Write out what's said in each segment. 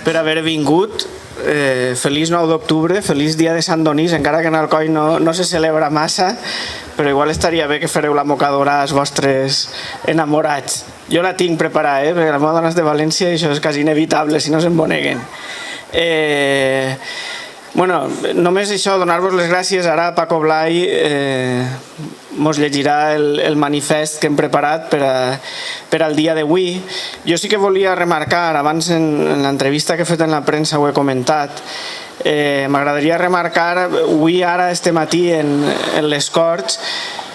per haver vingut. Feliç 9 d'octubre, feliç dia de Sant Donís, encara que en Alcoi no se celebra massa, però igual estaria bé que fareu la mocadora als vostres enamorats. Jo la tinc preparada, perquè la meva dona és de València i això és quasi inevitable si no s'emboneguen. Bueno, només això, donar-vos les gràcies. Ara Paco Blai mos llegirà el manifest que hem preparat per al dia d'avui. Jo sí que volia remarcar, abans en l'entrevista que he fet en la premsa ho he comentat, m'agradaria remarcar, avui ara, este matí, en les Corts,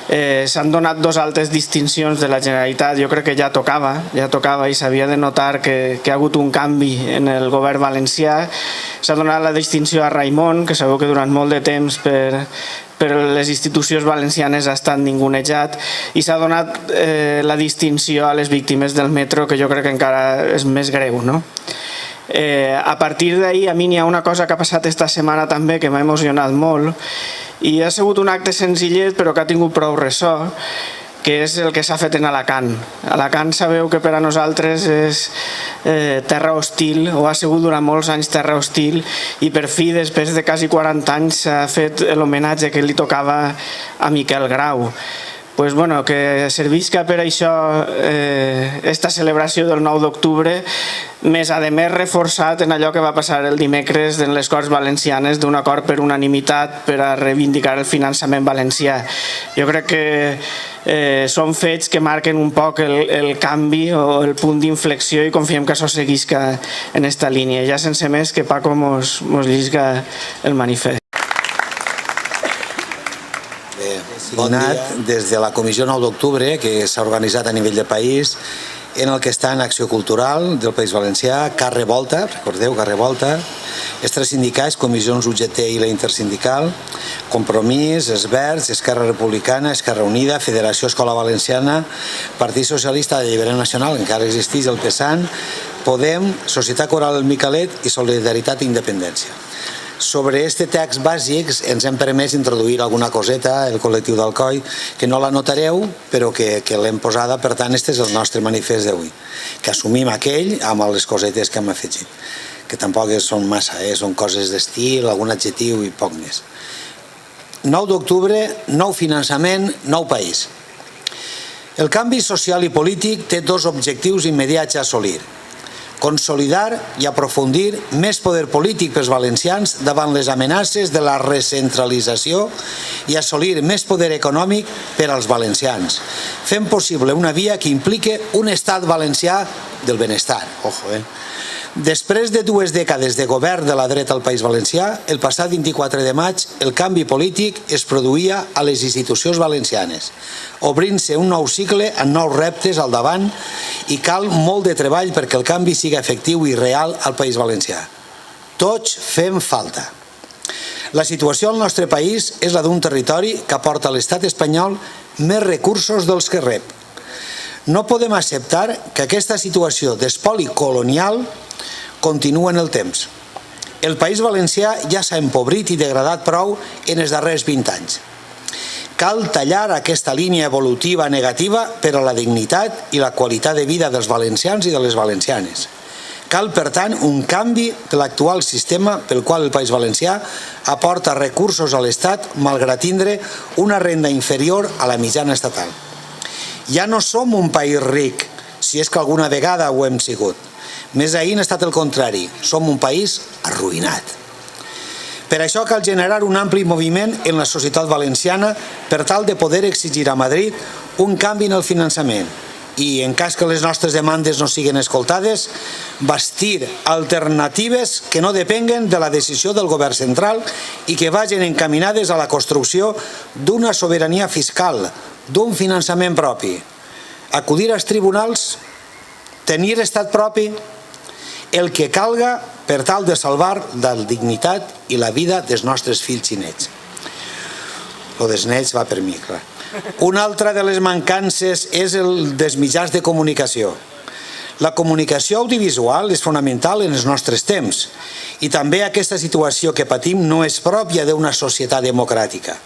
s'han donat 2 altres distincions de la Generalitat. Jo crec que ja tocava i s'havia de notar que hi ha hagut un canvi en el govern valencià. S'ha donat la distinció a Raimon, que sabeu que durant molt de temps per les institucions valencianes ha estat ningunejat, i s'ha donat la distinció a les víctimes del metro, que jo crec que encara és més greu, no? A partir d'ahir, a mi n'hi ha una cosa que ha passat esta setmana també que m'ha emocionat molt, i ha sigut un acte senzillet però que ha tingut prou ressò, que és el que s'ha fet en Alacant. Alacant sabeu que per a nosaltres és terra hostil, o ha sigut durant molts anys terra hostil, i per fi, després de quasi 40 anys, s'ha fet l'homenatge que li tocava a Miquel Grau. Pues bueno, que servisca per això esta celebració del 9 d'octubre, més a més reforçat en allò que va passar el dimecres en les Corts Valencianes d'un acord per unanimitat per a reivindicar el finançament valencià. Jo crec que són fets que marquen un poc el canvi o el punt d'inflexió i confiem que això seguisca en esta línia. Ja sense més, que Paco mos llisga el manifest. Signat des de la Comissió 9 d'octubre, que s'ha organitzat a nivell de país, en el que està en Acció Cultural del País Valencià, Carre Volta, recordeu, Carre Volta, els 3 sindicats, Comissions UGT i la Intersindical, Compromís, Els Verds, Esquerra Republicana, Esquerra Unida, Federació Escola Valenciana, Partit Socialista d'Alliberament Nacional, encara existeix el PSAN, Podem, Societat Coral El Micalet i Solidaritat i Independència. Sobre este text bàsic ens hem permès introduir alguna coseta, el col·lectiu d'Alcoi, que no la notareu, però que l'hem posada. Per tant, este és el nostre manifest d'avui, que assumim aquell amb les cosetes que hem afegit, que tampoc són massa, són coses d'estil, algun adjectiu i poc més. 9 d'octubre, nou finançament, nou país. El canvi social i polític té 2 objectius immediats a assolir: consolidar i aprofundir més poder polític pels valencians davant les amenaces de la recentralització i assolir més poder econòmic per als valencians, fent possible una via que implique un estat valencià del benestar. Després de 2 dècades de govern de la dreta al País Valencià, el passat 24 de maig el canvi polític es produïa a les institucions valencianes, obrint-se un nou cicle amb nous reptes al davant, i cal molt de treball perquè el canvi sigui efectiu i real al País Valencià. Tots fem falta. La situació al nostre país és la d'un territori que aporta a l'estat espanyol més recursos dels que rep. No podem acceptar que aquesta situació d'espoli colonial continua en el temps. El País Valencià ja s'ha empobrit i degradat prou en els darrers 20 anys. Cal tallar aquesta línia evolutiva negativa per a la dignitat i la qualitat de vida dels valencians i de les valencianes. Cal, per tant, un canvi de l'actual sistema pel qual el País Valencià aporta recursos a l'Estat malgrat tindre una renda inferior a la mitjana estatal. Ja no som un país ric, si és que alguna vegada ho hem sigut. Més ahir ha estat el contrari, som un país arruïnat. Per això cal generar un ampli moviment en la societat valenciana per tal de poder exigir a Madrid un canvi en el finançament i, en cas que les nostres demandes no siguin escoltades, bastir alternatives que no depenguen de la decisió del govern central i que vagin encaminades a la construcció d'una sobirania fiscal, d'un finançament propi. Acudir als tribunals, tenir estat propi, el que calga per tal de salvar la dignitat i la vida dels nostres fills i nets. Lo dels nets va per mi, clar. Una altra de les mancances és el dels mitjans de comunicació. La comunicació audiovisual és fonamental en els nostres temps i també aquesta situació que patim no és pròpia d'una societat democràtica.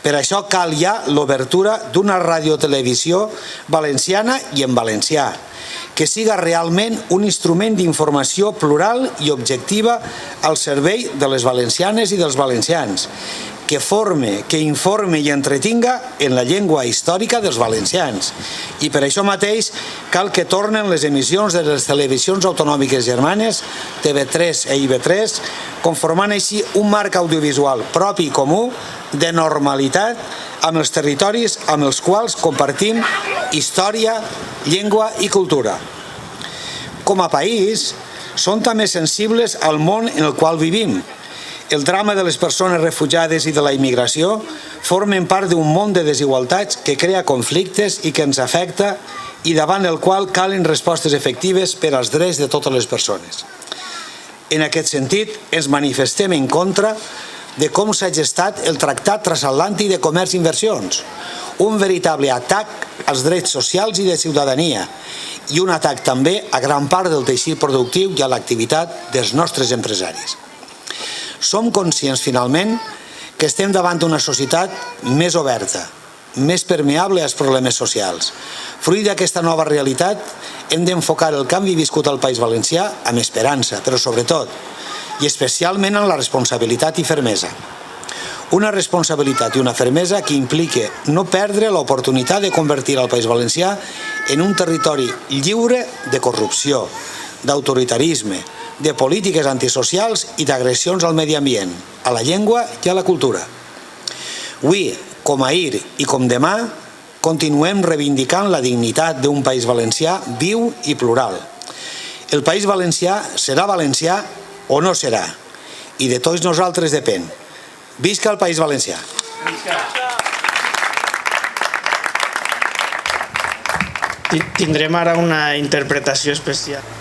Per això cal ja l'obertura d'una radiotelevisió valenciana i en valencià, que siga realment un instrument d'informació plural i objectiva al servei de les valencianes i dels valencians, que forme, que informe i entretinga en la llengua històrica dels valencians. I per això mateix cal que tornen les emissions de les televisions autonòmiques germanes, TV3 i IB3, conformant així un marc audiovisual propi i comú de normalitat amb els territoris amb els quals compartim història, llengua i cultura. Com a país, som també sensibles al món en el qual vivim. El drama de les persones refugiades i de la immigració formen part d'un món de desigualtats que crea conflictes i que ens afecta i davant el qual calen respostes efectives per als drets de totes les persones. En aquest sentit, ens manifestem en contra de com s'ha gestat el Tractat Transatlàntic de Comerç i Inversions, un veritable atac als drets socials i de ciutadania i un atac també a gran part del teixit productiu i a l'activitat dels nostres empresaris. Som conscients, finalment, que estem davant d'una societat més oberta, més permeable als problemes socials. Fruit d'aquesta nova realitat, hem d'enfocar el canvi viscut al País Valencià amb esperança, però sobretot, i especialment en la responsabilitat i fermesa. Una responsabilitat i una fermesa que implica no perdre l'oportunitat de convertir el País Valencià en un territori lliure de corrupció, d'autoritarisme, de polítiques antisocials i d'agressions al medi ambient, a la llengua i a la cultura. Avui, com ahir i com demà, continuem reivindicant la dignitat d'un País Valencià viu i plural. El País Valencià serà valencià o no serà, i de tots nosaltres depèn. Visca el País Valencià! Tindrem ara una interpretació especial.